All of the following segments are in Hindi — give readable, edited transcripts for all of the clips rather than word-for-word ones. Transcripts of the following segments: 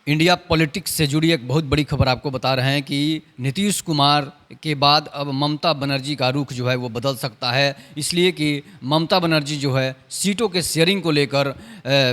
इंडिया पॉलिटिक्स से जुड़ी एक बहुत बड़ी खबर आपको बता रहे हैं कि नीतीश कुमार के बाद अब ममता बनर्जी का रुख जो है वो बदल सकता है, इसलिए कि ममता बनर्जी जो है सीटों के शेयरिंग को लेकर,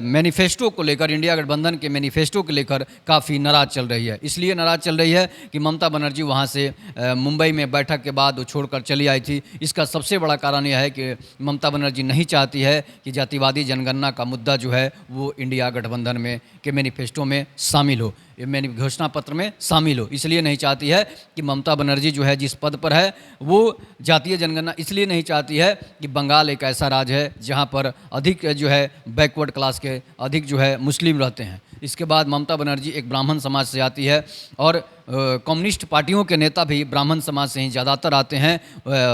मैनिफेस्टो को लेकर, इंडिया गठबंधन के मैनिफेस्टो को लेकर काफ़ी नाराज़ चल रही है। इसलिए नाराज़ चल रही है कि ममता बनर्जी वहाँ से मुंबई में बैठक के बाद वो छोड़कर चली आई थी। इसका सबसे बड़ा कारण यह है कि ममता बनर्जी नहीं चाहती है कि जातिवादी जनगणना का मुद्दा जो है वो इंडिया गठबंधन में के मैनिफेस्टो में शामिल हो, मैंने घोषणा पत्र में शामिल हो। इसलिए नहीं चाहती है कि ममता बनर्जी जो है जिस पद पर है वो जातीय जनगणना इसलिए नहीं चाहती है कि बंगाल एक ऐसा राज्य है जहां पर अधिक जो है बैकवर्ड क्लास के अधिक जो है मुस्लिम रहते हैं। इसके बाद ममता बनर्जी एक ब्राह्मण समाज से आती है और कम्युनिस्ट पार्टियों के नेता भी ब्राह्मण समाज से ही ज़्यादातर आते हैं,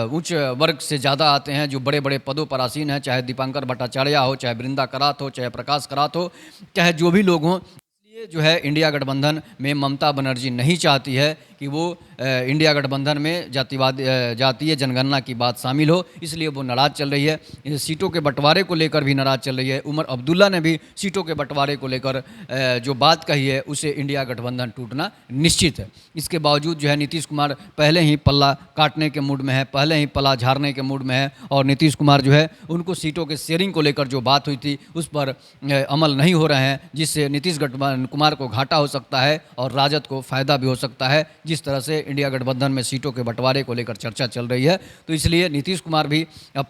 उच्च वर्ग से ज़्यादा आते हैं, जो बड़े बड़े पदों पर आसीन हैं, चाहे दीपांकर भट्टाचार्य हो, चाहे वृंदा करात हो, चाहे प्रकाश करात हो, चाहे जो भी लोग हों। ये जो है इंडिया गठबंधन में ममता बनर्जी नहीं चाहती है कि वो इंडिया गठबंधन में जातीय जनगणना की बात शामिल हो, इसलिए वो नाराज़ चल रही है। सीटों के बंटवारे को लेकर भी नाराज़ चल रही है। उमर अब्दुल्ला ने भी सीटों के बंटवारे को लेकर जो बात कही है उसे इंडिया गठबंधन टूटना निश्चित है। इसके बावजूद जो है नीतीश कुमार पहले ही पल्ला काटने के मूड में है, पहले ही पल्ला झाड़ने के मूड में है और नीतीश कुमार जो है उनको सीटों के शेयरिंग को लेकर जो बात हुई थी उस पर अमल नहीं हो रहे हैं, जिससे नीतीश कुमार को घाटा हो सकता है और राजद को फ़ायदा भी हो सकता है। जिस तरह से इंडिया गठबंधन में सीटों के बंटवारे को लेकर चर्चा चल रही है, तो इसलिए नीतीश कुमार भी अब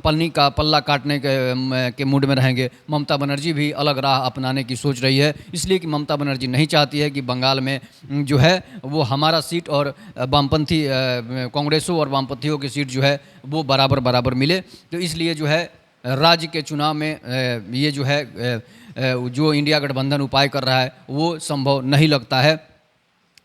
पल्ला काटने के मूड में रहेंगे। ममता बनर्जी भी अलग राह अपनाने की सोच रही है, इसलिए कि ममता बनर्जी नहीं चाहती है कि बंगाल में जो है वो हमारा सीट और वामपंथी कांग्रेसों और वामपंथियों की सीट जो है वो बराबर बराबर मिले। तो इसलिए जो है राज्य के चुनाव में ये जो है जो इंडिया गठबंधन उपाय कर रहा है वो संभव नहीं लगता है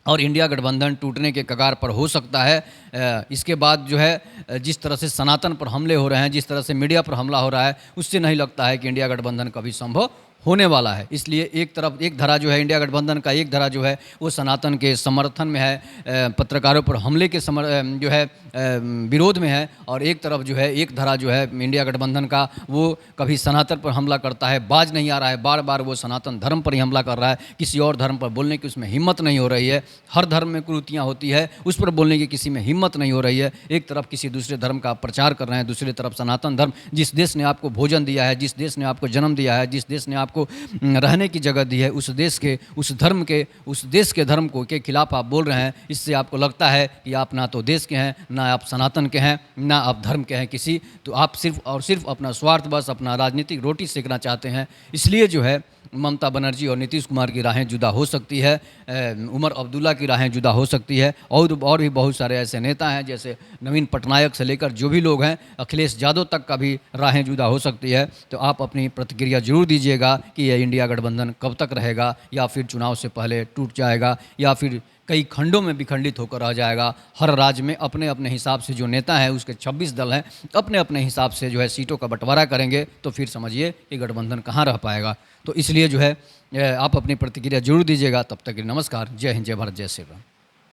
और इंडिया गठबंधन टूटने के कगार पर हो सकता है। इसके बाद जो है जिस तरह से सनातन पर हमले हो रहे हैं, जिस तरह से मीडिया पर हमला हो रहा है, उससे नहीं लगता है कि इंडिया गठबंधन कभी संभव होने वाला है। इसलिए एक धरा जो है इंडिया गठबंधन का, एक धरा जो है वो सनातन के समर्थन में है, पत्रकारों पर हमले के जो है विरोध में है, और एक तरफ जो है एक धरा जो है इंडिया गठबंधन का वो कभी सनातन पर हमला करता है, बाज नहीं आ रहा है, बार बार वो सनातन धर्म पर ही हमला कर रहा है, किसी और धर्म पर बोलने की उसमें हिम्मत नहीं हो रही है। हर धर्म में कुरीतियाँ होती है, उस पर बोलने की किसी में हिम्मत नहीं हो रही है। एक तरफ किसी दूसरे धर्म का प्रचार कर रहे हैं, दूसरी तरफ सनातन धर्म, जिस देश ने आपको भोजन दिया है, जिस देश ने आपको जन्म दिया है, जिस देश ने आपको रहने की जगह दी है, उस देश के उस धर्म के उस देश के धर्म को के खिलाफ आप बोल रहे हैं। इससे आपको लगता है कि आप ना तो देश के हैं, ना आप सनातन के हैं, ना आप धर्म के हैं किसी, तो आप सिर्फ और सिर्फ अपना स्वार्थ, बस अपना राजनीतिक रोटी सेकना चाहते हैं। इसलिए जो है ममता बनर्जी और नीतीश कुमार की राहें जुदा हो सकती है, उमर अब्दुल्ला की राहें जुदा हो सकती है, और भी बहुत सारे ऐसे नेता हैं जैसे नवीन पटनायक से लेकर जो भी लोग हैं, अखिलेश यादव तक का भी राहें जुदा हो सकती है। तो आप अपनी प्रतिक्रिया जरूर दीजिएगा कि यह इंडिया गठबंधन कब तक रहेगा, या फिर चुनाव से पहले टूट जाएगा, या फिर कई खंडों में विखंडित होकर रह जाएगा। हर राज्य में अपने अपने हिसाब से जो नेता है, उसके 26 दल हैं, अपने अपने हिसाब से जो है सीटों का बंटवारा करेंगे, तो फिर समझिए कि गठबंधन कहाँ रह पाएगा। तो इसलिए जो है आप अपनी प्रतिक्रिया जरूर दीजिएगा। तब तक नमस्कार, जय हिंद, जय भारत, जय श्री राम।